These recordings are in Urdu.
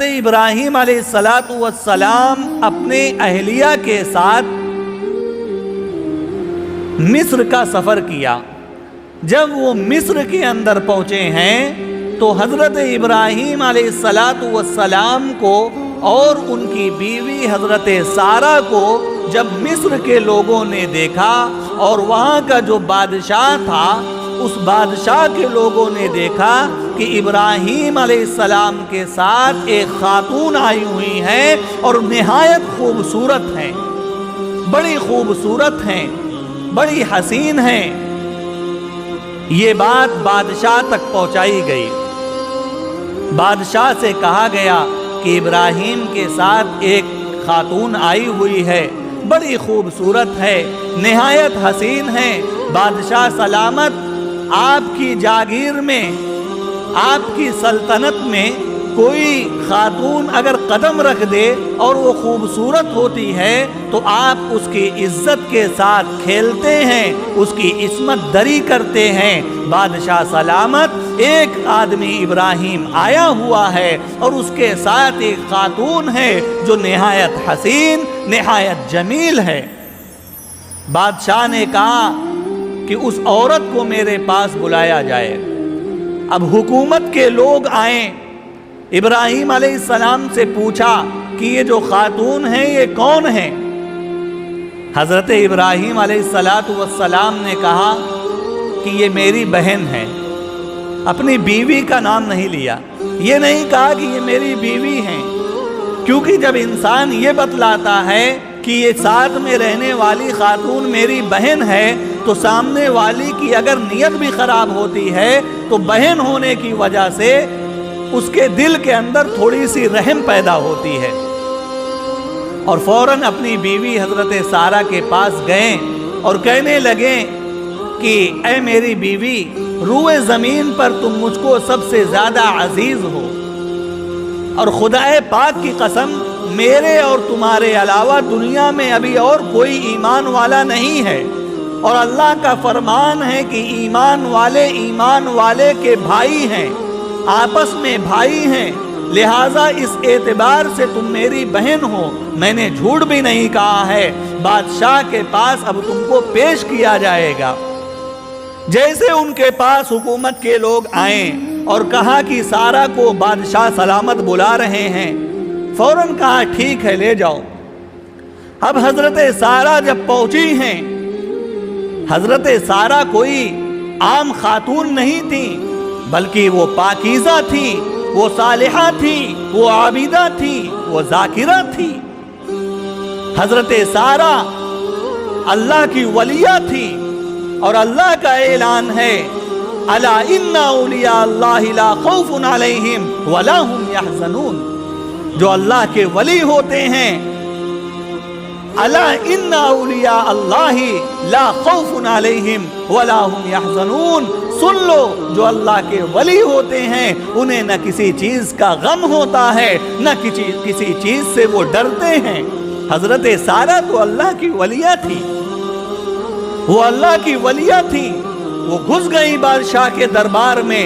ابراہیم علیہ السلام اپنے اہلیہ کے ساتھ مصر کا سفر کیا۔ جب وہ مصر کے اندر پہنچے ہیں تو حضرت ابراہیم علیہ السلام کو اور ان کی بیوی حضرت سارہ کو جب مصر کے لوگوں نے دیکھا اور وہاں کا جو بادشاہ تھا اس بادشاہ کے لوگوں نے دیکھا کہ ابراہیم علیہ السلام کے ساتھ ایک خاتون آئی ہوئی ہے اور نہایت خوبصورت ہیں، بڑی خوبصورت ہیں، بڑی حسین ہیں۔ یہ بات بادشاہ تک پہنچائی گئی۔ بادشاہ سے کہا گیا کہ ابراہیم کے ساتھ ایک خاتون آئی ہوئی ہے، بڑی خوبصورت ہے، نہایت حسین ہے۔ بادشاہ سلامت، آپ کی جاگیر میں، آپ کی سلطنت میں کوئی خاتون اگر قدم رکھ دے اور وہ خوبصورت ہوتی ہے تو آپ اس کی عزت کے ساتھ کھیلتے ہیں، اس کی عصمت دری کرتے ہیں۔ بادشاہ سلامت، ایک آدمی ابراہیم آیا ہوا ہے اور اس کے ساتھ ایک خاتون ہے جو نہایت حسین، نہایت جمیل ہے۔ بادشاہ نے کہا کہ اس عورت کو میرے پاس بلایا جائے۔ اب حکومت کے لوگ آئیں، ابراہیم علیہ السلام سے پوچھا کہ یہ جو خاتون ہیں یہ کون ہیں؟ حضرت ابراہیم علیہ السلام نے کہا کہ یہ میری بہن ہے۔ اپنی بیوی کا نام نہیں لیا، یہ نہیں کہا کہ یہ میری بیوی ہیں، کیونکہ جب انسان یہ بتلاتا ہے کہ یہ ساتھ میں رہنے والی خاتون میری بہن ہے تو سامنے والی کی اگر نیت بھی خراب ہوتی ہے تو بہن ہونے کی وجہ سے اس کے دل کے اندر تھوڑی سی رحم پیدا ہوتی ہے۔ اور فوراً اپنی بیوی حضرت سارہ کے پاس گئے اور کہنے لگے کہ اے میری بیوی، روئے زمین پر تم مجھ کو سب سے زیادہ عزیز ہو، اور خدا پاک کی قسم میرے اور تمہارے علاوہ دنیا میں ابھی اور کوئی ایمان والا نہیں ہے، اور اللہ کا فرمان ہے کہ ایمان والے کے بھائی ہیں، آپس میں بھائی ہیں، لہٰذا اس اعتبار سے تم میری بہن ہو، میں نے جھوٹ بھی نہیں کہا ہے۔ بادشاہ کے پاس اب تم کو پیش کیا جائے گا۔ جیسے ان کے پاس حکومت کے لوگ آئیں اور کہا کہ سارہ کو بادشاہ سلامت بلا رہے ہیں، فوراً کہا ٹھیک ہے لے جاؤ۔ اب حضرت سارہ جب پہنچی ہیں، حضرت سارہ کوئی عام خاتون نہیں تھی، بلکہ وہ پاکیزہ تھی، وہ صالحہ تھی، وہ عابدہ تھی، وہ ذاکرہ تھی۔ حضرت سارہ اللہ کی ولیہ تھی، اور اللہ کا اعلان ہے الا ان اولیاء اللہ لا خوف علیہم ولا هم یحزنون، جو اللہ کے ولی ہوتے ہیں، الا ان اولیاء اللہ لا خوف علیہم ولا هم یحزنون، سن لو جو اللہ کے ولی ہوتے ہیں انہیں نہ کسی چیز کا غم ہوتا ہے، نہ کسی چیز سے وہ ڈرتے ہیں۔ حضرت سارہ تو اللہ کی ولیہ تھی، وہ اللہ کی ولیہ تھی۔ وہ گھس گئی بادشاہ کے دربار میں،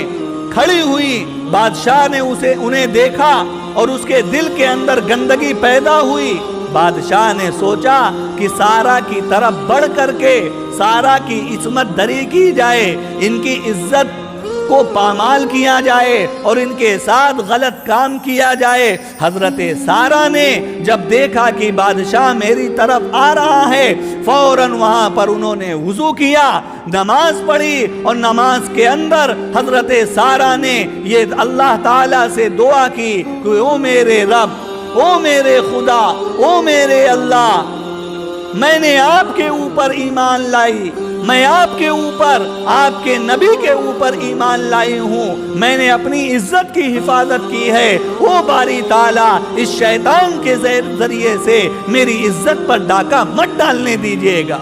کھڑی ہوئی، بادشاہ نے انہیں دیکھا اور اس کے دل کے اندر گندگی پیدا ہوئی۔ بادشاہ نے سوچا کہ سارہ کی طرف بڑھ کر کے سارہ کی عصمت دری کی جائے، ان کی عزت کو پامال کیا جائے اور ان کے ساتھ غلط کام کیا جائے۔ حضرت سارہ نے جب دیکھا کہ بادشاہ میری طرف آ رہا ہے، فوراً وہاں پر انہوں نے وضو کیا، نماز پڑھی، اور نماز کے اندر حضرت سارہ نے یہ اللہ تعالیٰ سے دعا کی کہ او میرے رب، او میرے خدا، او میرے اللہ، میں نے آپ کے اوپر ایمان لائی، میں آپ کے اوپر، آپ کے نبی کے اوپر ایمان لائی ہوں، میں نے اپنی عزت کی حفاظت کی ہے، او باری تعالیٰ اس شیطان کے ذریعے سے میری عزت پر ڈاکہ مت ڈالنے دیجیے گا،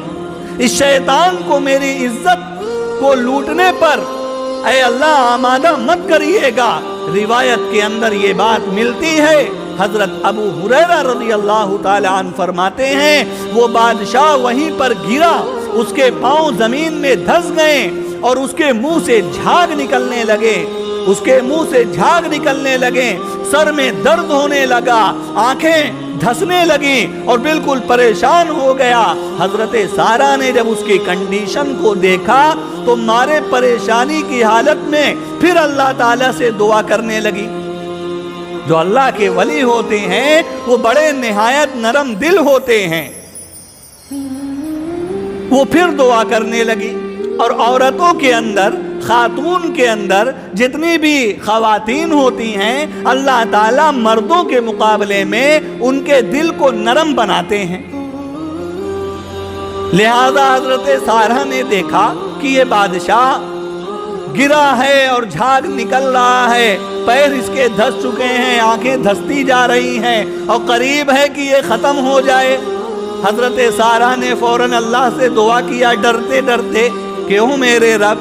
اس شیطان کو میری عزت کو لوٹنے پر اے اللہ آمادہ مت کریے گا۔ روایت کے اندر یہ بات ملتی ہے، حضرت ابو ہریرہ رضی اللہ تعالی عنہ فرماتے ہیں وہ بادشاہ وہیں پر گرا، اس کے پاؤں زمین میں دھس گئے اور اس کے منہ سے جھاگ نکلنے لگے، اس کے منہ سے جھاگ نکلنے لگے، سر میں درد ہونے لگا، آنکھیں دھسنے لگیں اور بالکل پریشان ہو گیا۔ حضرت سارہ نے جب اس کی کنڈیشن کو دیکھا تو مارے پریشانی کی حالت میں پھر اللہ تعالیٰ سے دعا کرنے لگی۔ جو اللہ کے ولی ہوتے ہیں وہ بڑے نہایت نرم دل ہوتے ہیں۔ وہ پھر دعا کرنے لگی، اور عورتوں کے اندر، خاتون کے اندر جتنی بھی خواتین ہوتی ہیں، اللہ تعالیٰ مردوں کے مقابلے میں ان کے دل کو نرم بناتے ہیں۔ لہذا حضرت سارہ نے دیکھا کہ یہ بادشاہ گرا ہے اور جھاگ نکل رہا ہے، پیر اس کے دھس چکے ہیں، آنکھیں دھستی جا رہی ہیں اور قریب ہے کہ یہ ختم ہو جائے۔ حضرت سارہ نے فوراً اللہ سے دعا کیا ڈرتے ڈرتے کہ او میرے رب،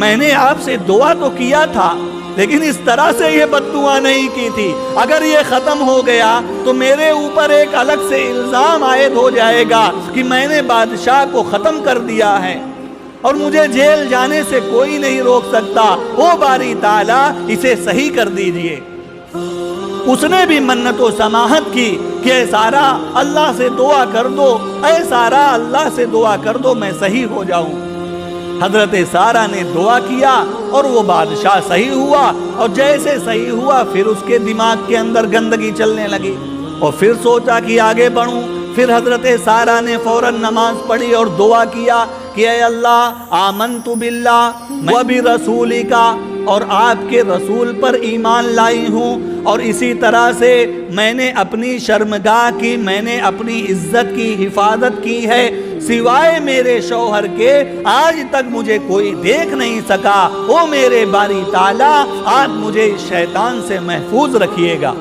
میں نے آپ سے دعا تو کیا تھا لیکن اس طرح سے یہ بد دعا نہیں کی تھی۔ اگر یہ ختم ہو گیا تو میرے اوپر ایک الگ سے الزام عائد ہو جائے گا کہ میں نے بادشاہ کو ختم کر دیا ہے اور مجھے جیل جانے سے کوئی نہیں روک سکتا۔ او باری تعالیٰ، اسے صحیح کر دیجئے۔ اس نے بھی منت و سماحت کی کہ اے سارہ، اللہ سے دعا کر دو، اے سارہ اللہ سے دعا کر دو، میں صحیح ہو جاؤں۔ حضرت سارہ نے دعا کیا اور وہ بادشاہ صحیح ہوا، اور جیسے صحیح ہوا پھر اس کے دماغ کے اندر گندگی چلنے لگی اور پھر سوچا کہ آگے بڑھوں۔ پھر حضرت سارہ نے فوراً نماز پڑھی اور دعا کیا کہ اے اللہ، آمنت باللہ و برسولک، اور آپ کے رسول پر ایمان لائی ہوں، اور اسی طرح سے میں نے اپنی شرمگاہ کی، میں نے اپنی عزت کی حفاظت کی ہے، سوائے میرے شوہر کے آج تک مجھے کوئی دیکھ نہیں سکا۔ او میرے باری تعالیٰ، آپ مجھے اس شیطان سے محفوظ رکھیے گا۔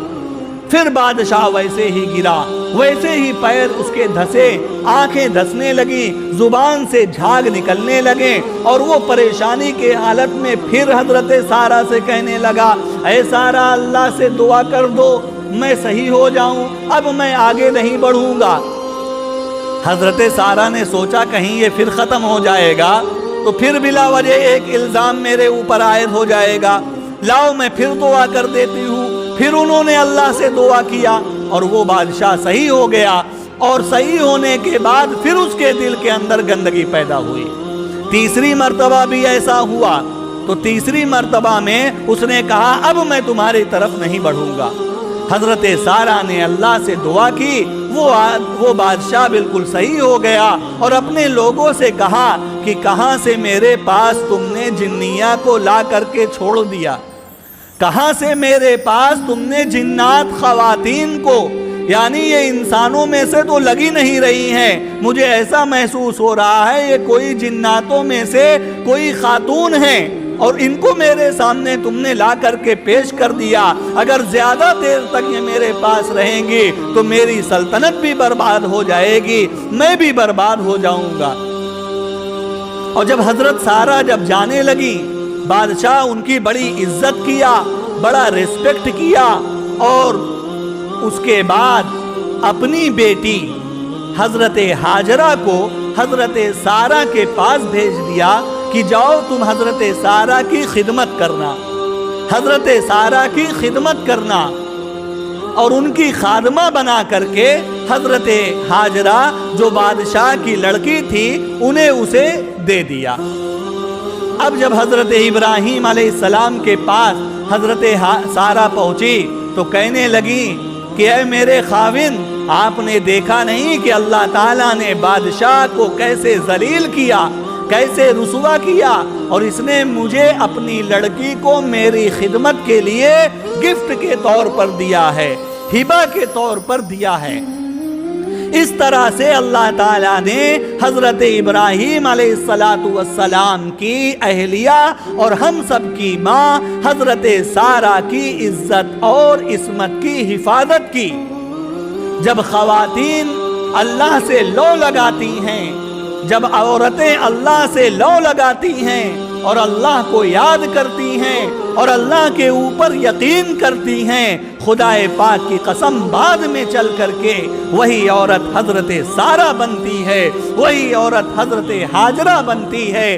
پھر بادشاہ ویسے ہی گرا، ویسے ہی پیر اس کے دھسے، آنکھیں دھسنے لگی، زبان سے جھاگ نکلنے لگے، اور وہ پریشانی کے حالت میں پھر حضرت سارہ سے کہنے لگا، اے سارہ، اللہ سے دعا کر دو، میں صحیح ہو جاؤں، اب میں آگے نہیں بڑھوں گا۔ حضرت سارہ نے سوچا کہیں یہ پھر ختم ہو جائے گا تو پھر بلا وجہ ایک الزام میرے اوپر عائد ہو جائے گا، لاؤ میں پھر دعا کر دیتی ہوں۔ پھر انہوں نے اللہ سے دعا کیا اور وہ بادشاہ صحیح ہو گیا، اور صحیح ہونے کے بعد پھر اس کے دل کے اندر گندگی پیدا ہوئی۔ تیسری مرتبہ بھی ایسا ہوا تو تیسری مرتبہ میں اس نے کہا اب میں تمہاری طرف نہیں بڑھوں گا۔ حضرت سارہ نے اللہ سے دعا کی، وہ بادشاہ بالکل صحیح ہو گیا اور اپنے لوگوں سے کہا کہ کہاں سے میرے پاس تم نے جنیہ کو لا کر کے چھوڑ دیا، کہاں سے میرے پاس تم نے جنات خواتین کو، یعنی یہ انسانوں میں سے تو لگی نہیں رہی ہیں، مجھے ایسا محسوس ہو رہا ہے یہ کوئی جناتوں میں سے کوئی خاتون ہیں، اور ان کو میرے سامنے تم نے لا کر کے پیش کر دیا۔ اگر زیادہ دیر تک یہ میرے پاس رہیں گی تو میری سلطنت بھی برباد ہو جائے گی، میں بھی برباد ہو جاؤں گا۔ اور جب حضرت سارہ جب جانے لگی، بادشاہ ان کی بڑی عزت کیا، بڑا ریسپیکٹ کیا، اور اس کے بعد اپنی بیٹی حضرت ہاجرہ کو حضرت سارہ کے پاس بھیج دیا کہ جاؤ تم حضرت سارہ کی خدمت کرنا، حضرت سارہ کی خدمت کرنا، اور ان کی خادمہ بنا کر کے حضرت ہاجرہ جو بادشاہ کی لڑکی تھی انہیں اسے دے دیا۔ اب جب حضرت ابراہیم علیہ السلام کے پاس حضرت سارہ پہنچی تو کہنے لگی کہ اے میرے خاوند، آپ نے دیکھا نہیں کہ اللہ تعالیٰ نے بادشاہ کو کیسے ذلیل کیا، کیسے رسوا کیا، اور اس نے مجھے اپنی لڑکی کو میری خدمت کے لیے گفٹ کے طور پر دیا ہے، ہبہ کے طور پر دیا ہے۔ اس طرح سے اللہ تعالیٰ نے حضرت ابراہیم علیہ السلام کی اہلیہ اور ہم سب کی ماں حضرت سارہ کی عزت اور عصمت کی حفاظت کی۔ جب خواتین اللہ سے لو لگاتی ہیں، جب عورتیں اللہ سے لو لگاتی ہیں اور اللہ کو یاد کرتی ہیں اور اللہ کے اوپر یقین کرتی ہیں، خدا پاک کی قسم بعد میں چل کر کے وہی عورت حضرت سارہ بنتی ہے، وہی عورت حضرت ہاجرہ بنتی ہے۔